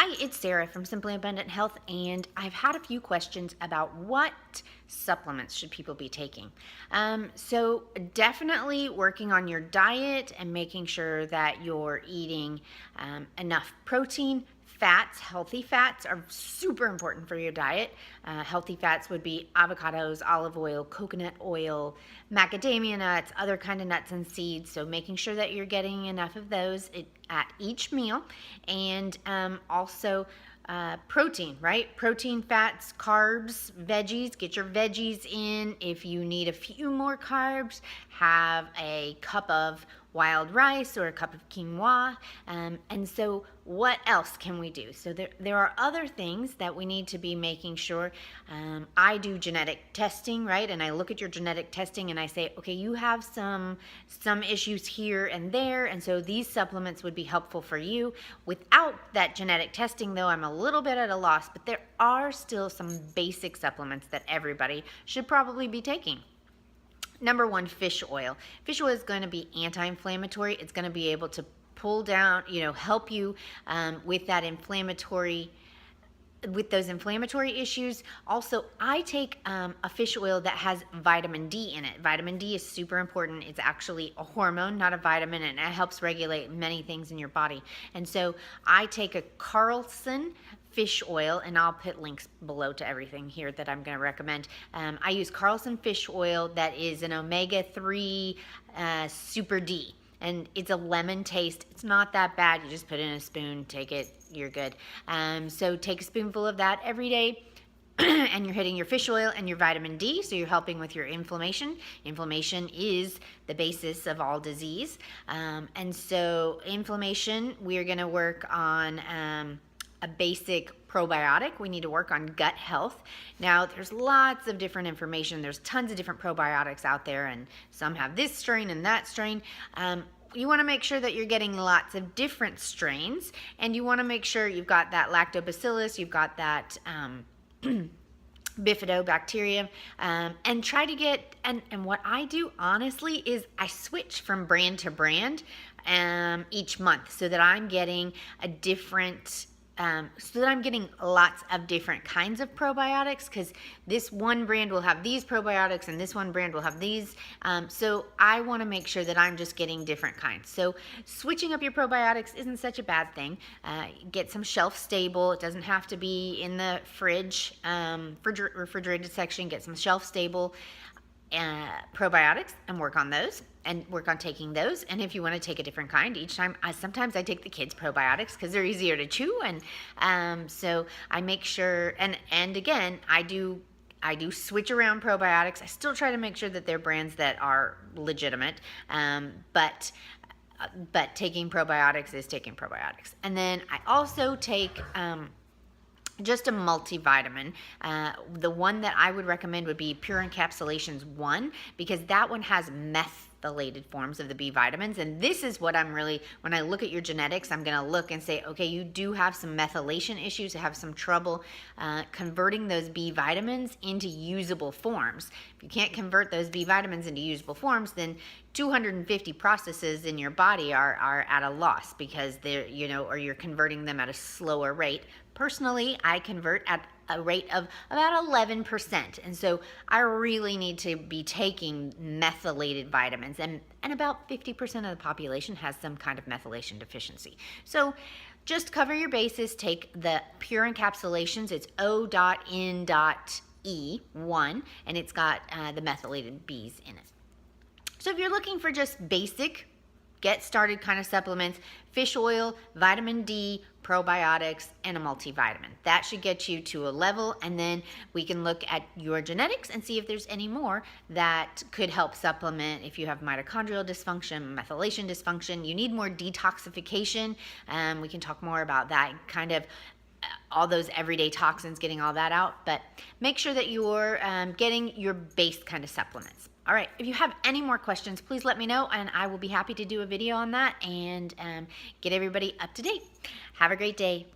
Hi, it's Sarah from Simply Abundant Health, and I've had a few questions about what supplements should people be taking. So definitely working on your diet and making sure that you're eating enough protein. Fats, healthy fats are super important for your diet. Healthy fats would be avocados, olive oil, coconut oil, macadamia nuts, other kind of nuts and seeds. So making sure that you're getting enough of those at each meal, and also protein, right? Protein, fats, carbs, veggies. Get your veggies in. If you need a few more carbs, have a cup of wild rice or a cup of quinoa. And so what else can we do? So there are other things that we need to be making sure. I do genetic testing, right? And I look at your genetic testing and I say, okay, you have some issues here and there, and so these supplements would be helpful for you. Without that genetic testing, though, I'm a little bit at a loss, but there are still some basic supplements that everybody should probably be taking. Number one, fish oil. Fish oil is going to be anti-inflammatory. It's going to be able to pull down, help you with that with those inflammatory issues. Also, I take a fish oil that has vitamin D in it. Vitamin D is super important. It's actually a hormone, not a vitamin, and it helps regulate many things in your body. And so I take a Carlson fish oil, and I'll put links below to everything here that I'm going to recommend. I use Carlson fish oil that is an omega-3 super D. And it's a lemon taste. It's not that bad. You just put it in a spoon, take it, you're good. So take a spoonful of that every day. And you're hitting your fish oil and your vitamin D, so you're helping with your inflammation. Inflammation is the basis of all disease. And so inflammation, we're going to work on a basic probiotic. We need to work on gut health. Now, there's lots of different information. There's tons of different probiotics out there, and some have this strain and that strain. You want to make sure that you're getting lots of different strains, and you want to make sure you've got that lactobacillus, you've got that bifidobacterium, and try to get, and what I do honestly is I switch from brand to brand each month, so that I'm getting a different so that I'm getting lots of different kinds of probiotics, because this one brand will have these probiotics and this one brand will have these. So I want to make sure that I'm just getting different kinds. So switching up your probiotics isn't such a bad thing. Get some shelf stable. It doesn't have to be in the fridge, refrigerated section. Get some shelf stable probiotics and work on those, and work on taking those. And if you want to take a different kind each time, sometimes I take the kids probiotics because they're easier to chew, and so I make sure, and again, I do switch around probiotics. I still try to make sure that they're brands that are legitimate, but taking probiotics is taking probiotics. And then I also take just a multivitamin. The one that I would recommend would be Pure Encapsulations 1, because that one has methylated forms of the B vitamins. And this is what I'm really, when I look at your genetics, I'm going to look and say, okay, you do have some methylation issues, you have some trouble converting those B vitamins into usable forms. If you can't convert those B vitamins into usable forms, then 250 processes in your body are at a loss, because they're, or you're converting them at a slower rate. Personally, I convert at a rate of about 11%. And so I really need to be taking methylated vitamins. And about 50% of the population has some kind of methylation deficiency. So just cover your bases. Take the Pure Encapsulations. It's O.N.E1, and it's got the methylated Bs in it. So if you're looking for just basic, get started kind of supplements, fish oil, vitamin D, probiotics, and a multivitamin. That should get you to a level, and then we can look at your genetics and see if there's any more that could help supplement. If you have mitochondrial dysfunction, methylation dysfunction, you need more detoxification, we can talk more about that, kind of all those everyday toxins, getting all that out. But make sure that you're getting your base kind of supplements. All right, if you have any more questions, please let me know, and I will be happy to do a video on that and get everybody up to date. Have a great day.